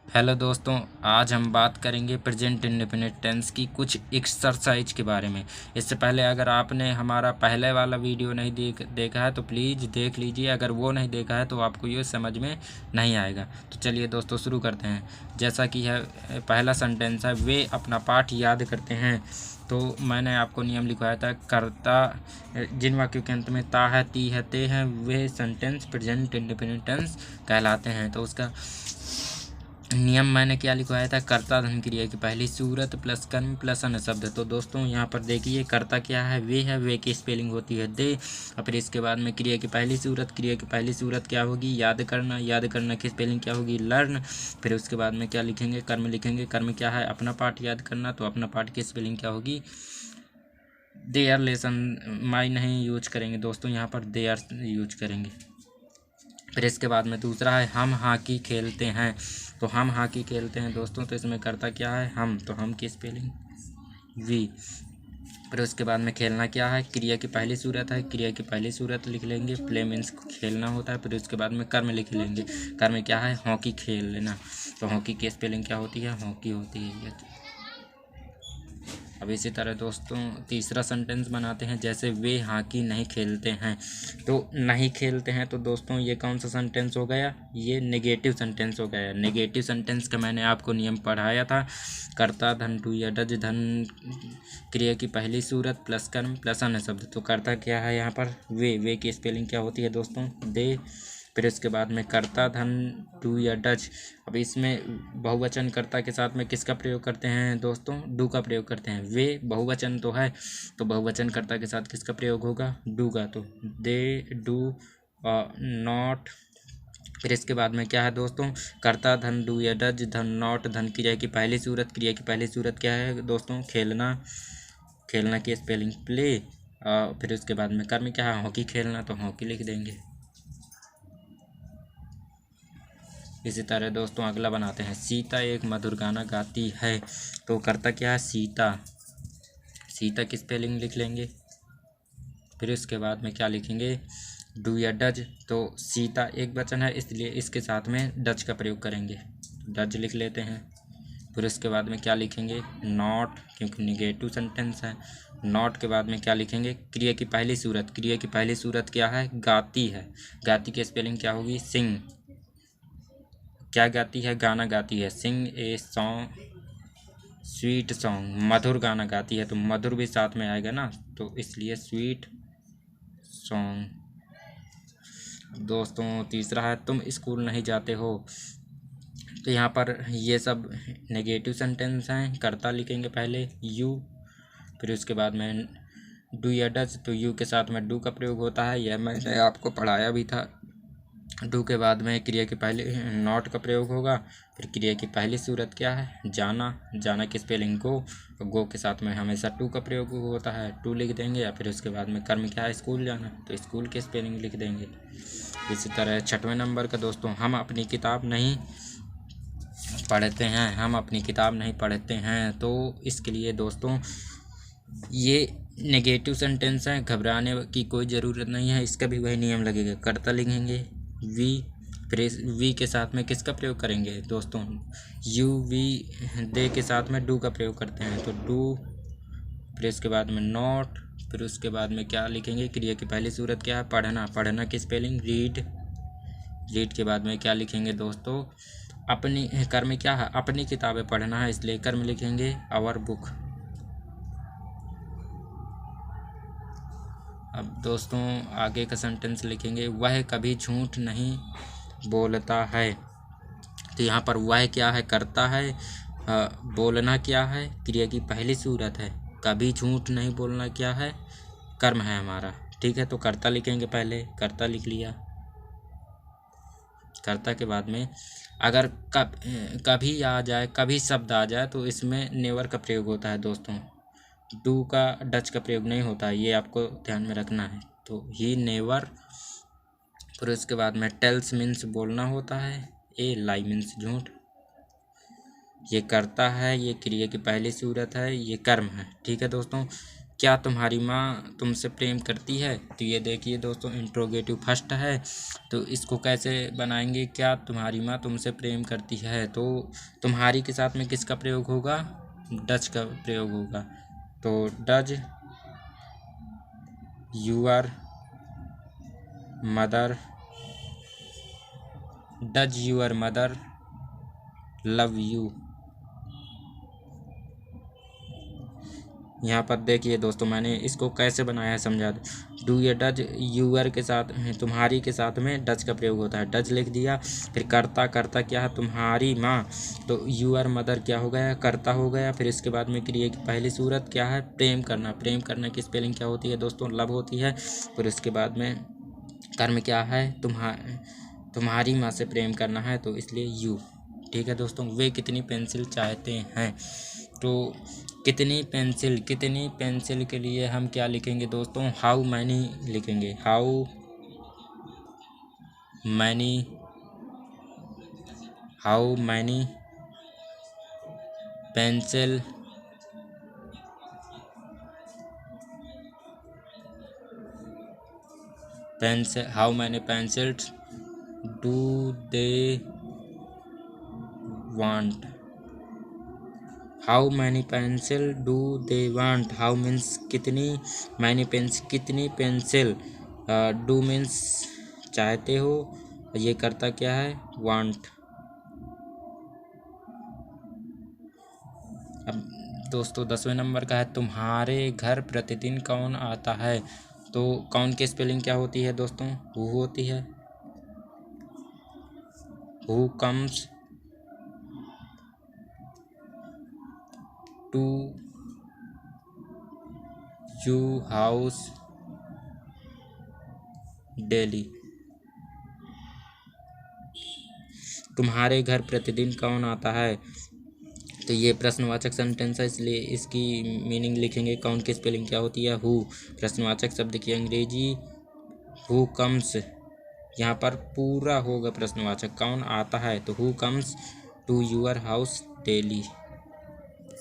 Hello दोस्तों, आज हम बात करेंगे प्रेजेंट इंडेफिनिट टेंस की कुछ एक्सरसाइज के बारे में। इससे पहले अगर आपने हमारा पहले वाला वीडियो नहीं देखा है तो प्लीज़ देख लीजिए। अगर वो नहीं देखा है तो आपको ये समझ में नहीं आएगा। तो चलिए दोस्तों शुरू करते हैं। जैसा कि है पहला सेंटेंस है, वे अपना पाठ याद करते हैं। तो मैंने आपको नियम लिखवाया था, कर्ता जिन वाक्यों के अंत में ता है, ती है, ते हैं, वे सेंटेंस प्रेजेंट इंडेफिनिट टेंस कहलाते हैं। तो उसका नियम मैंने क्या लिखवाया था, कर्ता धन क्रिया की पहली सूरत प्लस कर्म प्लस अन्य शब्द। तो दोस्तों यहाँ पर देखिए, कर्ता क्या है, वे है, वे की स्पेलिंग होती है दे। और फिर इसके बाद में क्रिया की पहली सूरत, क्रिया की पहली सूरत क्या होगी, याद करना, याद करना की स्पेलिंग क्या होगी, लर्न। फिर उसके बाद में क्या लिखेंगे, कर्म लिखेंगे। कर्म क्या है, अपना पाठ याद करना, तो अपना पाठ की स्पेलिंग क्या होगी, दे आर लेसन। माई नहीं यूज करेंगे दोस्तों, यहाँ पर दे आर यूज करेंगे। फिर इसके बाद में दूसरा है, हम हॉकी खेलते हैं। तो हम हॉकी खेलते हैं दोस्तों, तो इसमें करता क्या है, हम। तो हम की स्पेलिंग वी। फिर उसके बाद में खेलना क्या है, क्रिया की पहली सूरत है, क्रिया की पहली सूरत लिख लेंगे, प्ले मीन्स खेलना होता है। फिर उसके बाद में कर्म लिख लेंगे। कर्म क्या है, हॉकी खेल लेना। तो हॉकी की स्पेलिंग क्या होती है, हॉकी होती है। अब इसी तरह दोस्तों तीसरा सेंटेंस बनाते हैं। जैसे वे हॉकी नहीं खेलते हैं। तो नहीं खेलते हैं तो दोस्तों ये कौन सा सेंटेंस हो गया, ये नेगेटिव सेंटेंस हो गया। नेगेटिव सेंटेंस का मैंने आपको नियम पढ़ाया था, कर्ता धन टू या डज धन क्रिया की पहली सूरत प्लस कर्म प्लस अन्य शब्द। तो कर्ता क्या है यहाँ पर, वे की स्पेलिंग क्या होती है दोस्तों, दे। फिर इसके बाद में कर्ता धन डू या डज। अब इसमें बहुवचन कर्ता के साथ में किसका प्रयोग करते हैं दोस्तों, डू का प्रयोग करते हैं। वे बहुवचन तो है, तो बहुवचन कर्ता के साथ किसका प्रयोग होगा, डू का। तो दे, डू, नॉट। फिर इसके बाद में क्या है दोस्तों, कर्ता धन डू या डज धन नॉट धन क्रिया की पहली सूरत, क्रिया की पहली सूरत क्या है दोस्तों, खेलना। खेलना की स्पेलिंग प्ले। फिर उसके बाद में कर्म क्या है, हॉकी खेलना, तो हॉकी लिख देंगे। इसी तरह दोस्तों अगला बनाते हैं, सीता एक मधुर गाना गाती है। तो करता क्या है, सीता। सीता की स्पेलिंग लिख लेंगे। फिर उसके बाद में क्या लिखेंगे, डू या डज। तो सीता एक वचन है, इसलिए इसके साथ में डज का प्रयोग करेंगे, डज लिख लेते हैं। फिर उसके बाद में क्या लिखेंगे, नॉट, क्योंकि निगेटिव सेंटेंस है। नॉट के बाद में क्या लिखेंगे, क्रिया की पहली सूरत, क्रिया की पहली सूरत क्या है, गाती है। गाती की स्पेलिंग क्या होगी, सिंग। क्या गाती है, गाना गाती है। सिंग ए सॉन्ग, स्वीट सॉन्ग। मधुर गाना गाती है, तो मधुर भी साथ में आएगा ना, तो इसलिए स्वीट सॉन्ग। दोस्तों तीसरा है, तुम स्कूल नहीं जाते हो। तो यहाँ पर ये सब नेगेटिव सेंटेंस हैं। कर्ता लिखेंगे पहले यू, फिर उसके बाद में डू या डज। तो यू के साथ में डू का प्रयोग होता है, यह मैंने आपको पढ़ाया भी था। डू के बाद में क्रिया की पहली नॉट का प्रयोग होगा। फिर क्रिया की पहली सूरत क्या है, जाना। जाना की स्पेलिंग गो। गो के साथ में हमेशा टू का प्रयोग होता है, टू लिख देंगे। या फिर उसके बाद में कर्म क्या है, स्कूल जाना, तो स्कूल की स्पेलिंग लिख देंगे। इसी तरह छठवें नंबर का दोस्तों, हम अपनी किताब नहीं पढ़ते हैं। हम अपनी किताब नहीं पढ़ते हैं, तो इसके लिए दोस्तों ये नेगेटिव सेंटेंस है, घबराने की कोई ज़रूरत नहीं है। इसका भी वही नियम लगेगा, कर्ता लिखेंगे वी। फिर इस वी के साथ में किसका प्रयोग करेंगे दोस्तों, यू वी। दे के साथ में डू का प्रयोग करते हैं, तो डू। फिर इसके बाद में नॉट। फिर उसके बाद में क्या लिखेंगे, क्रिया की पहली सूरत क्या है, पढ़ना। पढ़ना की स्पेलिंग रीड। रीड के बाद में क्या लिखेंगे दोस्तों, अपनी। कर्म क्या है, अपनी किताबें पढ़ना है, इसलिए कर्म लिखेंगे आवर बुक। अब दोस्तों आगे का सेंटेंस लिखेंगे, वह कभी झूठ नहीं बोलता है। तो यहाँ पर वह क्या है, करता है। बोलना क्या है, क्रिया की पहली सूरत है। कभी झूठ नहीं बोलना क्या है, कर्म है हमारा। ठीक है, तो कर्ता लिखेंगे पहले, कर्ता लिख लिया। कर्ता के बाद में अगर कभी आ जाए, कभी शब्द आ जाए, तो इसमें नेवर का प्रयोग होता है दोस्तों। डू का डच का प्रयोग नहीं होता है, ये आपको ध्यान में रखना है। तो ही नेवर। फिर उसके बाद में टेल्स मीन्स बोलना होता है, ए लाई मीन्स झूठ। ये करता है, ये क्रिया की पहली सूरत है, ये कर्म है। ठीक है दोस्तों, क्या तुम्हारी माँ तुमसे प्रेम करती है। तो ये देखिए दोस्तों इंट्रोगेटिव फर्स्ट है, तो इसको कैसे बनाएंगे, क्या तुम्हारी माँ तुमसे प्रेम करती है। तो तुम्हारी के साथ में किसका प्रयोग होगा, डज का प्रयोग होगा। तो does your mother love you. यहाँ पर देखिए दोस्तों मैंने इसको कैसे बनाया है समझा दो। डू या डज यूअर के साथ तुम्हारी के साथ में डज का प्रयोग होता है, डज लिख दिया। फिर करता क्या है, तुम्हारी माँ, तो यूअर मदर क्या हो गया, करता हो गया। फिर इसके बाद में क्रिया की पहली सूरत क्या है, प्रेम करना। प्रेम करने की स्पेलिंग क्या होती है दोस्तों, लव होती है। फिर उसके बाद में कर्म क्या है, तुम्हारी माँ से प्रेम करना है, तो इसलिए यू। ठीक है दोस्तों, वे कितनी पेंसिल चाहते हैं। तो कितनी पेंसिल के लिए हम क्या लिखेंगे दोस्तों, हाउ मैनी लिखेंगे। How many pencil how many pencils do they want. How many pencil do they want, how means कितनी, मैनी कितनी पेंसिल, डू मीन्स चाहते हो, ये करता क्या है, वांट। अब दोस्तों 10वें नंबर का है, तुम्हारे घर प्रतिदिन कौन आता है। तो कौन की स्पेलिंग क्या होती है दोस्तों, हु होती है। Who comes to you house daily. तुम्हारे घर प्रतिदिन कौन आता है, तो ये प्रश्नवाचक सेंटेंस है, इसलिए इसकी मीनिंग लिखेंगे। कौन की स्पेलिंग क्या होती है, हु। प्रश्नवाचक शब्द की अंग्रेजी हु कम्स, यहाँ पर पूरा होगा प्रश्नवाचक, कौन आता है, तो who comes to your house daily.